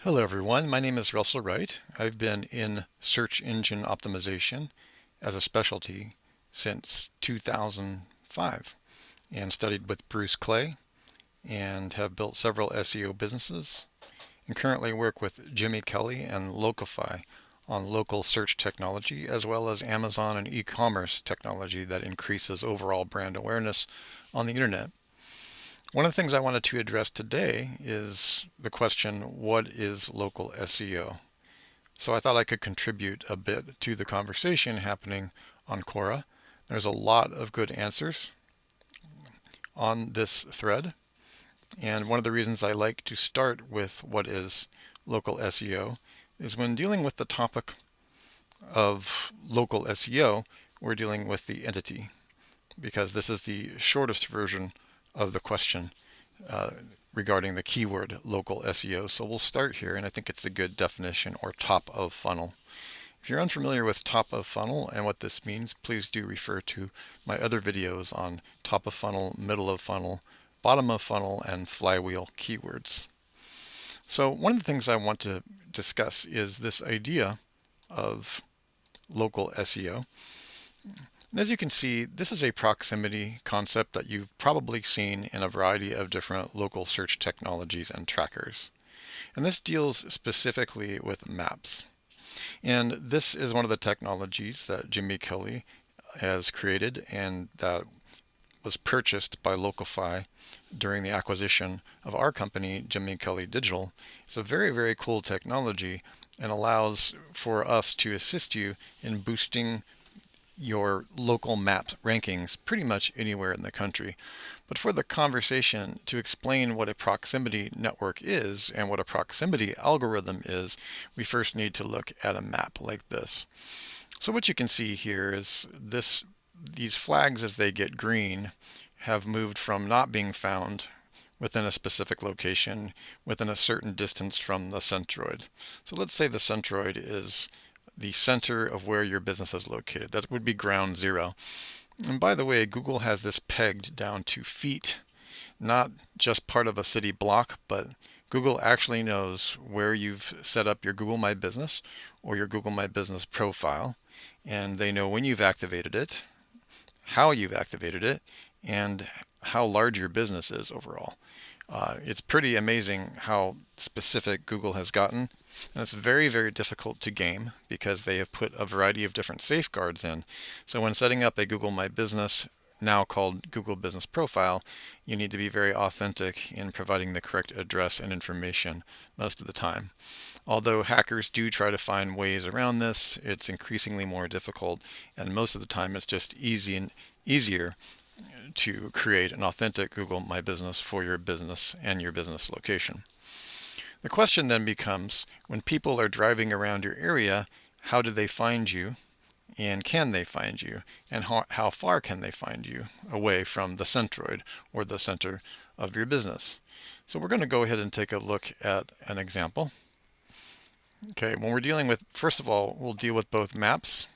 Hello everyone, my name is Russell Wright. I've been in search engine optimization as a specialty since 2005 and studied with Bruce Clay and have built several SEO businesses and currently work with Jimmy Kelley and Locify on local search technology as well as Amazon and e-commerce technology that increases overall brand awareness on the internet. One of the things I wanted to address today is the question, what is local SEO? So I thought I could contribute a bit to the conversation happening on Quora. There's a lot of good answers on this thread. And one of the reasons I like to start with what is local SEO is when dealing with the topic of local SEO, we're dealing with the entity, because this is the shortest version of the question regarding the keyword local SEO. So we'll start here, and I think it's a good definition, or top of funnel. If you're unfamiliar with top of funnel and what this means, please do refer to my other videos on top of funnel, middle of funnel, bottom of funnel, and flywheel keywords. So one of the things I want to discuss is this idea of local SEO. And as you can see, this is a proximity concept that you've probably seen in a variety of different local search technologies and trackers. And this deals specifically with maps. And this is one of the technologies that Jimmy Kelley has created and that was purchased by Locify during the acquisition of our company, Jimmy Kelley Digital. It's a very, very cool technology and allows for us to assist you in boosting your local map rankings pretty much anywhere in the country. But for the conversation, to explain what a proximity network is and what a proximity algorithm is, we first need to look at a map like this. So what you can see here is these flags, as they get green, have moved from not being found within a specific location within a certain distance from the centroid. So let's say the centroid is the center of where your business is located. That would be ground zero. And by the way, Google has this pegged down to feet, not just part of a city block, but Google actually knows where you've set up your Google My Business or your Google My Business profile, and they know when you've activated it, how you've activated it, and how large your business is overall. It's pretty amazing how specific Google has gotten, and it's very, very difficult to game because they have put a variety of different safeguards in. So when setting up a Google My Business, now called Google Business Profile, you need to be very authentic in providing the correct address and information most of the time. Although hackers do try to find ways around this, it's increasingly more difficult, and most of the time it's just easier to create an authentic Google My Business for your business and your business location. The question then becomes, when people are driving around your area, how do they find you, and can they find you, and how far can they find you away from the centroid or the center of your business? So we're going to go ahead and take a look at an example. Okay, when we're dealing with, first of all, we'll deal with both maps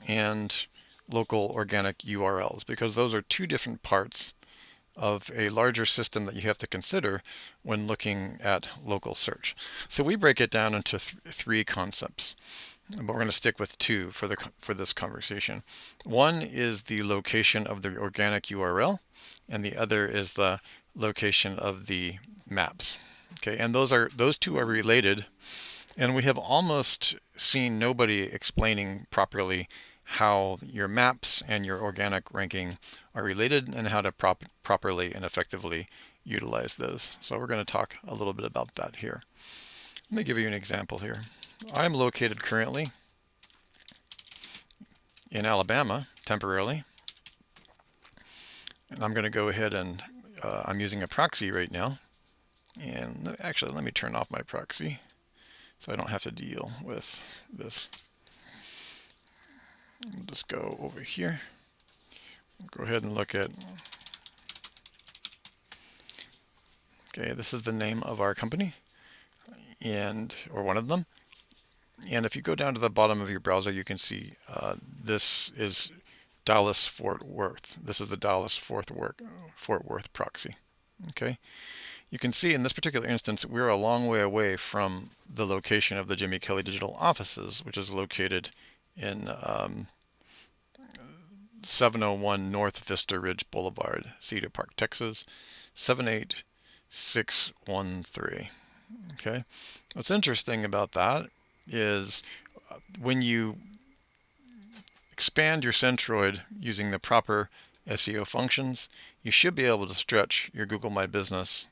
and local organic URLs, because those are two different parts of a larger system that you have to consider when looking at local search. So we break it down into three concepts, but we're going to stick with two for this conversation. One is the location of the organic URL, and the other is the location of the maps. Okay, and those two are related, and we have almost seen nobody explaining properly how your maps and your organic ranking are related and how to properly and effectively utilize those. So we're going to talk a little bit about that here. Let me give you an example here. I'm located currently in Alabama temporarily, and I'm going to go ahead and I'm using a proxy right now. And actually, let me turn off my proxy so I don't have to deal with this. We'll just go over here. Go ahead and look at, okay, this is the name of our company, or one of them. And if you go down to the bottom of your browser, you can see this is Dallas-Fort Worth. This is the Dallas-Fort Worth proxy. Okay, You can see in this particular instance, we're a long way away from the location of the Jimmy Kelley Digital offices, which is located in 701 North Vista Ridge Boulevard, Cedar Park, Texas, 78613. Okay. What's interesting about that is when you expand your centroid using the proper SEO functions, you should be able to stretch your Google My Business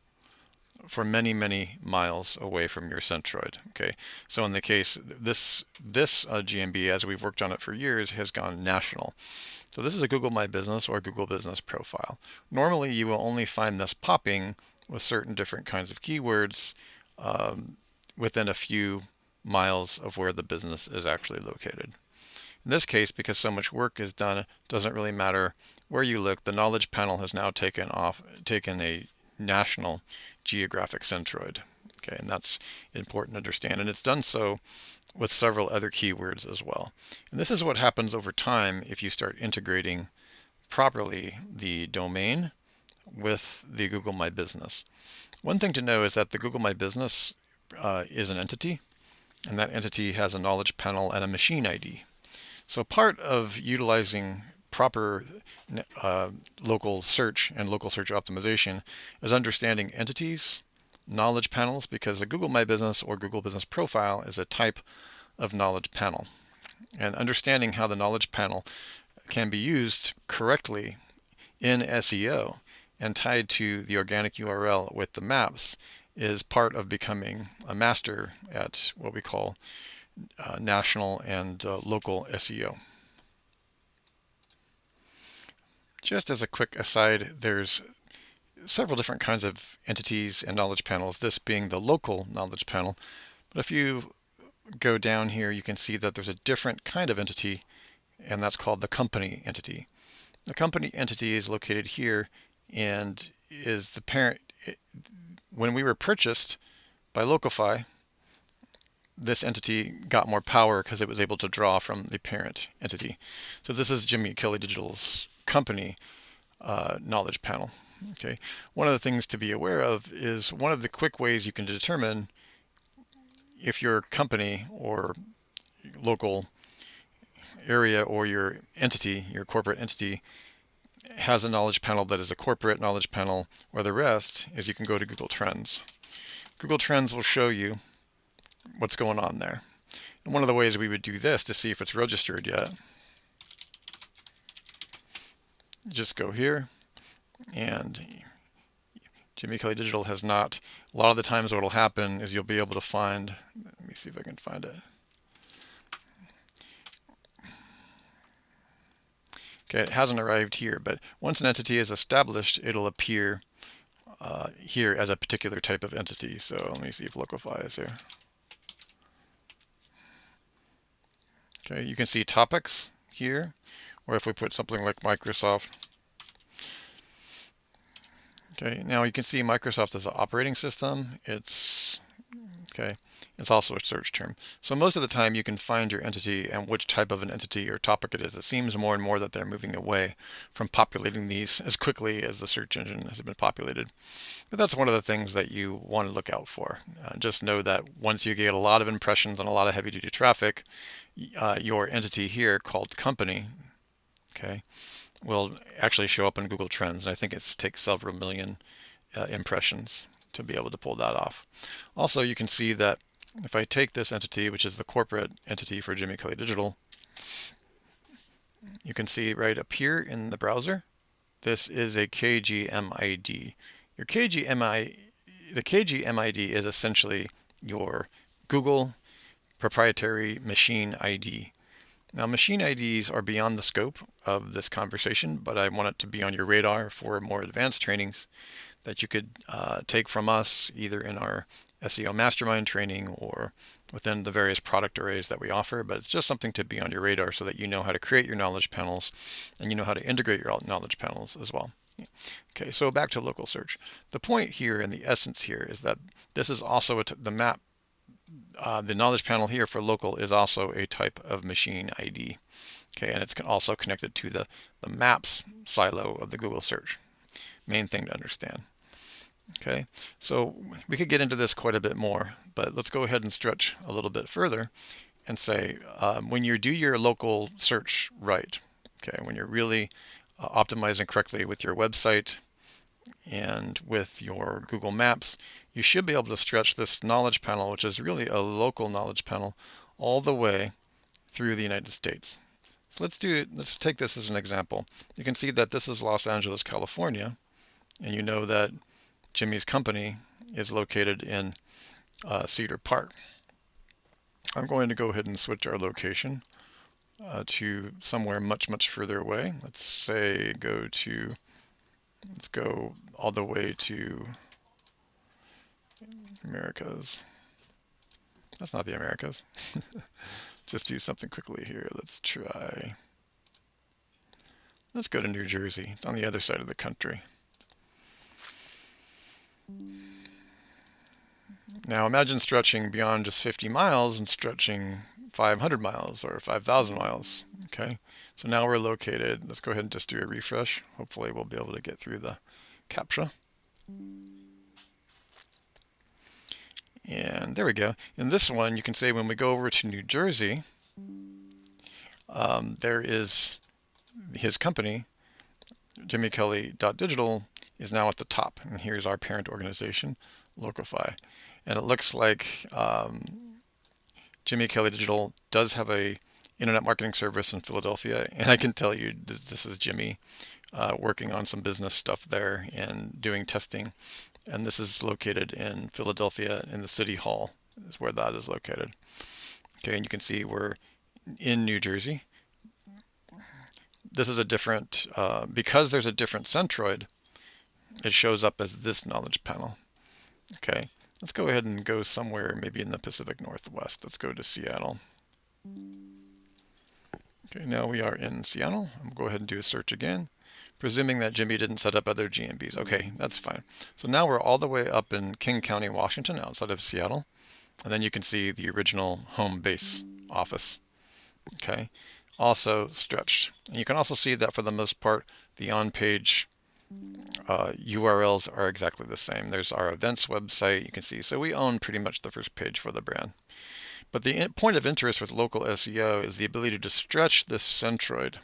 for many, many miles away from your centroid. Okay, so in the case, this GMB, as we've worked on it for years, has gone national. So this is a Google My Business or Google Business profile. Normally, you will only find this popping with certain different kinds of keywords within a few miles of where the business is actually located. In this case, because so much work is done, it doesn't really matter where you look. The knowledge panel has now taken a national geographic centroid. Okay, and that's important to understand. And it's done so with several other keywords as well. And this is what happens over time if you start integrating properly the domain with the Google My Business. One thing to know is that the Google My Business is an entity, and that entity has a knowledge panel and a machine ID. So part of utilizing proper local search and local search optimization is understanding entities, knowledge panels, because a Google My Business or Google Business Profile is a type of knowledge panel. And understanding how the knowledge panel can be used correctly in SEO and tied to the organic URL with the maps is part of becoming a master at what we call national and local SEO. Just as a quick aside, there's several different kinds of entities and knowledge panels, this being the local knowledge panel. But if you go down here, you can see that there's a different kind of entity, and that's called the company entity. The company entity is located here and is the parent. When we were purchased by Localfy, this entity got more power because it was able to draw from the parent entity. So this is Jimmy Kelley Digital's company knowledge panel. Okay, one of the things to be aware of is one of the quick ways you can determine if your company or local area or your entity, your corporate entity, has a knowledge panel that is a corporate knowledge panel or the rest is you can go to Google Trends. Google Trends will show you what's going on there. And one of the ways we would do this to see if it's registered yet, just go here, and Jimmy Kelley Digital has not. A lot of the times what will happen is you'll be able to find, let me see if I can find it. Okay, it hasn't arrived here, but once an entity is established, it'll appear here as a particular type of entity. So let me see if Localfy is here. Okay, you can see topics here, or if we put something like Microsoft. Okay, now you can see Microsoft as an operating system. It's also a search term. So most of the time you can find your entity and which type of an entity or topic it is. It seems more and more that they're moving away from populating these as quickly as the search engine has been populated. But that's one of the things that you want to look out for. Just know that once you get a lot of impressions and a lot of heavy duty traffic, your entity here called company, okay, will actually show up in Google Trends. And I think it takes several million impressions to be able to pull that off. Also, you can see that if I take this entity, which is the corporate entity for Jimmy Kelley Digital, you can see right up here in the browser, this is a KGMID. The KGMID is essentially your Google proprietary machine ID. Now, machine IDs are beyond the scope of this conversation, but I want it to be on your radar for more advanced trainings that you could take from us, either in our SEO Mastermind training or within the various product arrays that we offer. But it's just something to be on your radar so that you know how to create your knowledge panels and you know how to integrate your knowledge panels as well. Okay, so back to local search. The point here and the essence here is that this is also the map. The knowledge panel here for local is also a type of machine ID. Okay, and it's also connected to the maps silo of the Google search. Main thing to understand. Okay, so we could get into this quite a bit more, but let's go ahead and stretch a little bit further and say when you do your local search right, okay, when you're really optimizing correctly with your website and with your Google Maps, you should be able to stretch this knowledge panel, which is really a local knowledge panel, all the way through the United States. So let's take this as an example. You can see that this is Los Angeles, California, and you know that Jimmy's company is located in Cedar Park. I'm going to go ahead and switch our location to somewhere much, much further away. Let's go all the way to Americas. That's not the Americas. Just do something quickly here. Let's go to New Jersey. It's on the other side of the country. Now imagine stretching beyond just 50 miles and stretching 500 miles or 5,000 miles. Okay, so now we're located. Let's go ahead and just do a refresh. Hopefully we'll be able to get through the CAPTCHA. And there we go. In this one, you can say when we go over to New Jersey, there is his company, Jimmy Kelley.digital, is now at the top. And here's our parent organization, Locify. And it looks like Jimmy Kelley Digital does have a internet marketing service in Philadelphia. And I can tell you this is Jimmy working on some business stuff there and doing testing. And this is located in Philadelphia in the City Hall is where that is located. Okay, and you can see we're in New Jersey. This is a different, because there's a different centroid, it shows up as this knowledge panel. Okay, let's go ahead and go somewhere maybe in the Pacific Northwest. Let's go to Seattle. Okay, now we are in Seattle. I'm going to go ahead and do a search again, presuming that Jimmy didn't set up other GMBs. Okay, that's fine. So now we're all the way up in King County, Washington, outside of Seattle. And then you can see the original home base office. Okay, also stretched. And you can also see that for the most part, the on-page URLs are exactly the same. There's our events website, you can see. So we own pretty much the first page for the brand. But the point of interest with local SEO is the ability to stretch this centroid,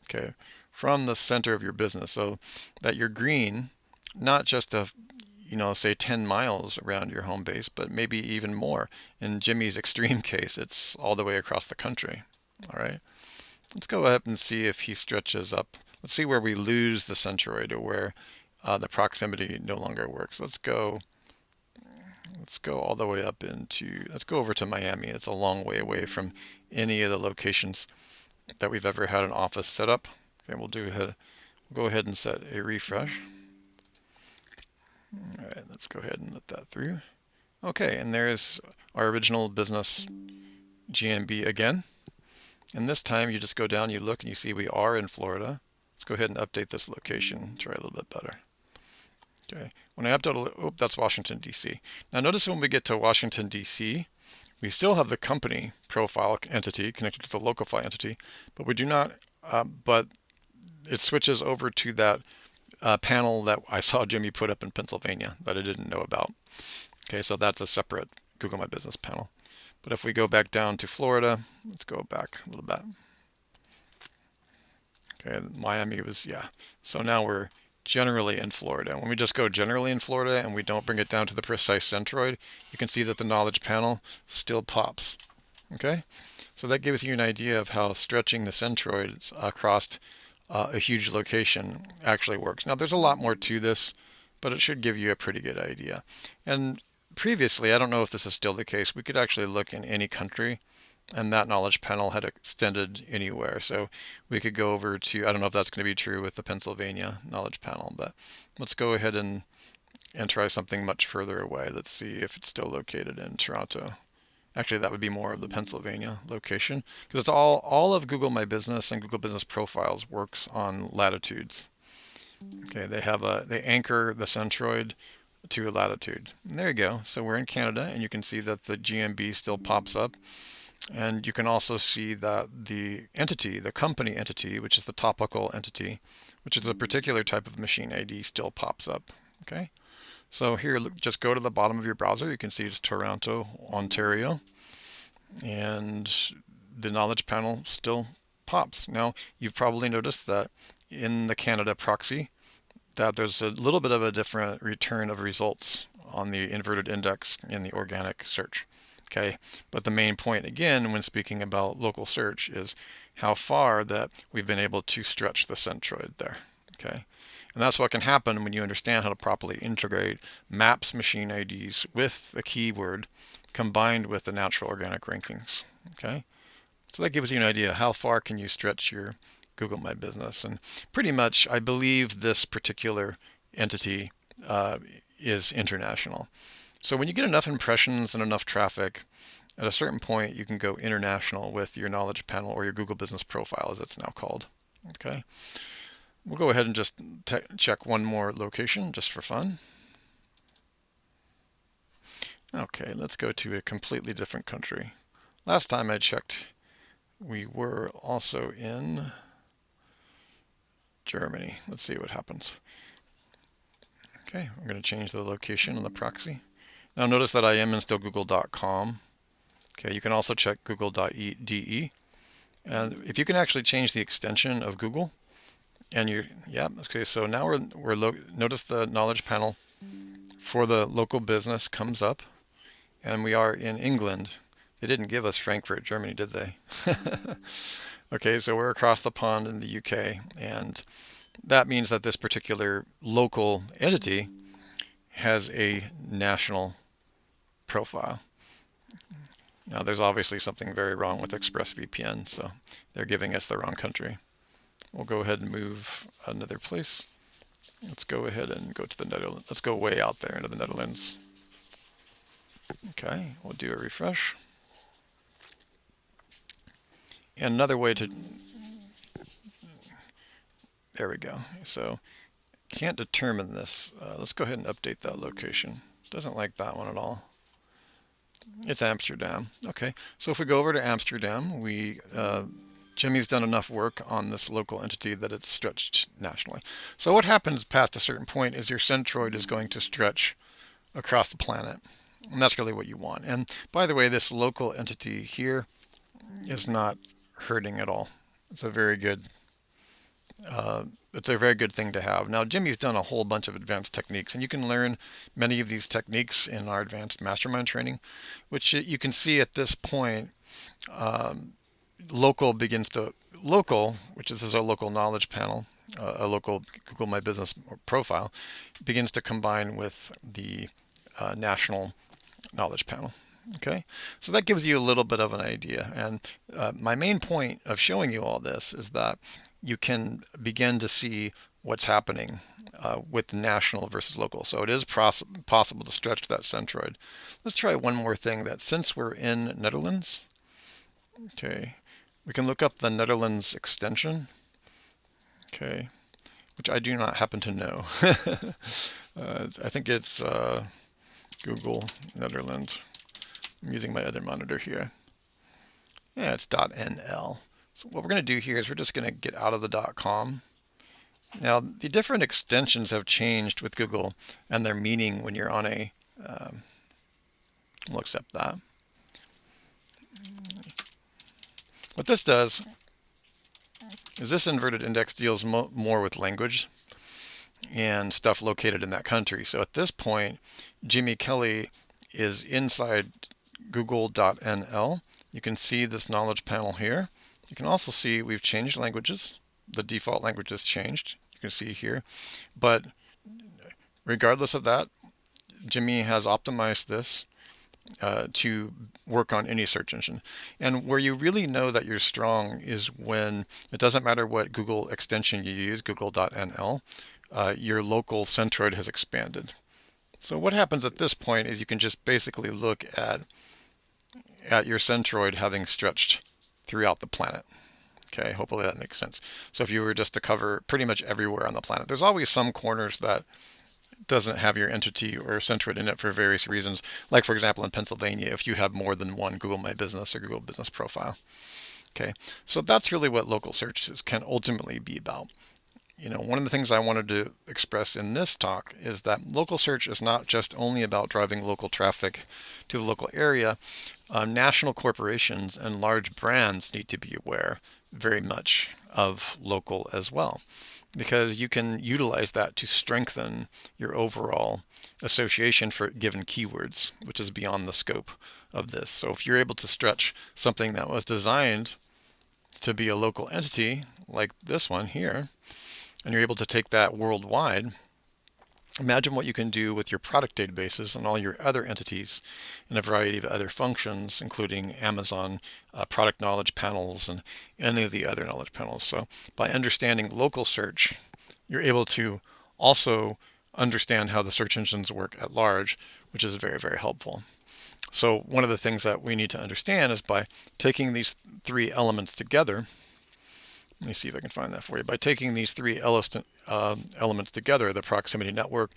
okay, from the center of your business so that you're green, not just say 10 miles around your home base, but maybe even more. In Jimmy's extreme case, it's all the way across the country. All right, let's go ahead and see if he stretches up. Let's see where we lose the centroid or where the proximity no longer works. Let's go all the way up let's go over to Miami. It's a long way away from any of the locations that we've ever had an office set up. Okay, we'll go ahead and set a refresh. All right, let's go ahead and let that through. Okay, and there's our original business GMB again. And this time you just go down, you look, and you see we are in Florida. Let's go ahead and update this location, try a little bit better. Okay, when I update, that's Washington, D.C. Now notice when we get to Washington, D.C., we still have the company profile entity connected to the Locify entity, but we do not, but it switches over to that panel that I saw Jimmy put up in Pennsylvania that I didn't know about. Okay, so that's a separate Google My Business panel. But if we go back down to Florida, let's go back a little bit. Okay, Miami was, yeah. So now we're generally in Florida. When we just go generally in Florida and we don't bring it down to the precise centroid, you can see that the knowledge panel still pops. Okay, so that gives you an idea of how stretching the centroids across a huge location actually works. Now there's a lot more to this, but it should give you a pretty good idea. And previously, I don't know if this is still the case, we could actually look in any country and that knowledge panel had extended anywhere. So we could go over to, I don't know if that's going to be true with the Pennsylvania knowledge panel, but let's go ahead and try something much further away. Let's see if it's still located in Toronto. Actually, that would be more of the Pennsylvania location because it's all of Google My Business and Google Business Profiles works on latitudes. Okay, they anchor the centroid to a latitude. And there you go. So we're in Canada, and you can see that the GMB still pops up. And you can also see that the entity, the company entity, which is the topical entity, which is a particular type of machine ID, still pops up. Okay, So here, just go to the bottom of your browser. You can see it's Toronto, Ontario, and the knowledge panel still pops. Now, you've probably noticed that in the Canada proxy, that there's a little bit of a different return of results on the inverted index in the organic search. Okay, but the main point again when speaking about local search is how far that we've been able to stretch the centroid there. Okay, and that's what can happen when you understand how to properly integrate maps machine IDs with a keyword combined with the natural organic rankings. Okay, so that gives you an idea how far can you stretch your Google My Business. And pretty much I believe this particular entity is international. So when you get enough impressions and enough traffic, at a certain point you can go international with your knowledge panel or your Google Business Profile, as it's now called. Okay, we'll go ahead and just check one more location just for fun. Okay, let's go to a completely different country. Last time I checked, we were also in Germany. Let's see what happens. Okay, I'm going to change the location on the proxy. Now notice that I am in still google.com. Okay, you can also check google.de. And if you can actually change the extension of Google, and okay, so now notice the knowledge panel for the local business comes up, and we are in England. They didn't give us Frankfurt, Germany, did they? Okay, so we're across the pond in the UK, and that means that this particular local entity has a national profile. Now, there's obviously something very wrong with ExpressVPN, so they're giving us the wrong country. We'll go ahead and move another place. Let's go ahead and go to the Netherlands. Let's go way out there into the Netherlands. Okay, we'll do a refresh. And another way to, there we go. So can't determine this. Let's go ahead and update that location. Doesn't like that one at all. It's Amsterdam. Okay, so if we go over to Amsterdam, Jimmy's done enough work on this local entity that it's stretched nationally. So what happens past a certain point is your centroid is going to stretch across the planet. And that's really what you want. And by the way, this local entity here is not hurting at all. It's a very good thing to have. Now, Jimmy's done a whole bunch of advanced techniques, and you can learn many of these techniques in our advanced mastermind training, which you can see at this point. Local, which is our local knowledge panel, a local Google My Business profile, begins to combine with the national knowledge panel. Okay, so that gives you a little bit of an idea. And my main point of showing you all this is that you can begin to see what's happening with national versus local. So it is possible to stretch that centroid. Let's try one more thing. That since we're in Netherlands, okay, we can look up the Netherlands extension. Okay, which I do not happen to know. I think it's Google Netherlands. I'm using my other monitor here. Yeah, it's .nl. So what we're going to do here is we're just going to get out of the .com. Now, the different extensions have changed with Google and their meaning when you're on a, we'll accept that. What this does is this inverted index deals more with language and stuff located in that country. So at this point, Jimmy Kelley is inside google.nl. You can see this knowledge panel here. You can also see we've changed languages. The default language has changed. You can see here. But regardless of that, Jimmy has optimized this to work on any search engine. And where you really know that you're strong is when it doesn't matter what Google extension you use, google.nl, your local centroid has expanded. So what happens at this point is you can just basically look at your centroid having stretched throughout the planet. Okay, hopefully that makes sense. So if you were just to cover pretty much everywhere on the planet, there's always some corners that doesn't have your entity or centroid in it for various reasons. Like for example, in Pennsylvania, if you have more than one Google My Business or Google Business Profile. Okay, so that's really what local searches can ultimately be about. One of the things I wanted to express in this talk is that local search is not just only about driving local traffic to the local area. National corporations and large brands need to be aware very much of local as well, because you can utilize that to strengthen your overall association for given keywords, which is beyond the scope of this. So if you're able to stretch something that was designed to be a local entity, like this one here, and you're able to take that worldwide, imagine what you can do with your product databases and all your other entities and a variety of other functions, including Amazon product knowledge panels and any of the other knowledge panels. So by understanding local search, you're able to also understand how the search engines work at large, which is very, very helpful. So one of the things that we need to understand is by taking these three elements together. Let me see if I can find that for you. By taking these three elements together, the proximity network,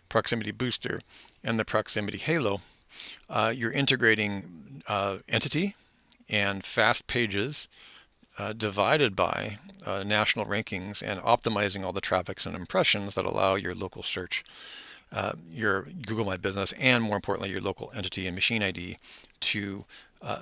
proximity booster, and the proximity halo, you're integrating entity and fast pages divided by national rankings and optimizing all the traffics and impressions that allow your local search, your Google My Business, and more importantly, your local entity and machine ID to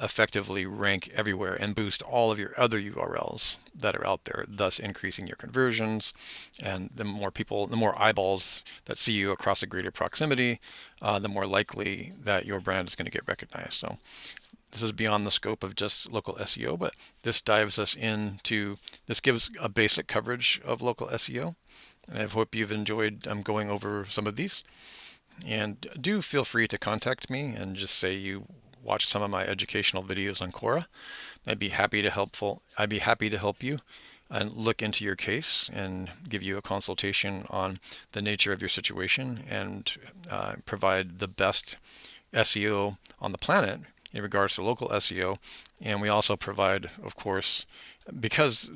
effectively rank everywhere and boost all of your other URLs that are out there, thus increasing your conversions. And the more people, the more eyeballs that see you across a greater proximity, the more likely that your brand is going to get recognized. So this is beyond the scope of just local SEO, but this dives us into, this gives a basic coverage of local SEO. And I hope you've enjoyed going over some of these. And do feel free to contact me and just say you watch some of my educational videos on Quora. I'd be happy to help you and look into your case and give you a consultation on the nature of your situation and provide the best SEO on the planet in regards to local SEO. And we also provide, of course, because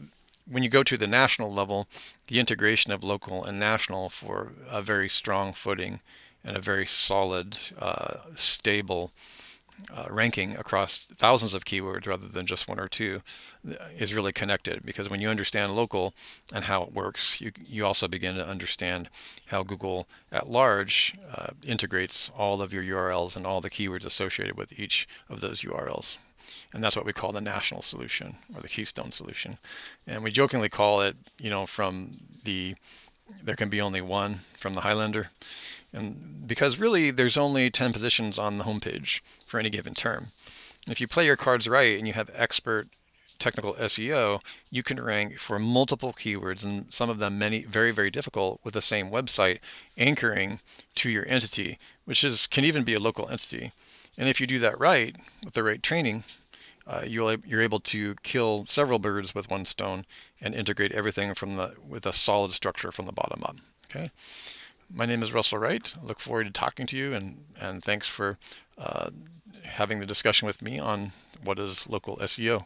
when you go to the national level, the integration of local and national for a very strong footing and a very solid, stable ranking across thousands of keywords rather than just one or two is really connected. Because when you understand local and how it works, you also begin to understand how Google at large integrates all of your URLs and all the keywords associated with each of those URLs. And that's what we call the national solution or the keystone solution. And we jokingly call it, there can be only one from the Highlander. And because really there's only 10 positions on the homepage for any given term. And if you play your cards right and you have expert technical SEO, you can rank for multiple keywords, and some of them very, very difficult, with the same website anchoring to your entity, which can even be a local entity. And if you do that right with the right training, you're able to kill several birds with one stone and integrate everything with a solid structure from the bottom up. Okay. My name is Russell Wright. I look forward to talking to you, and thanks for having the discussion with me on what is local SEO.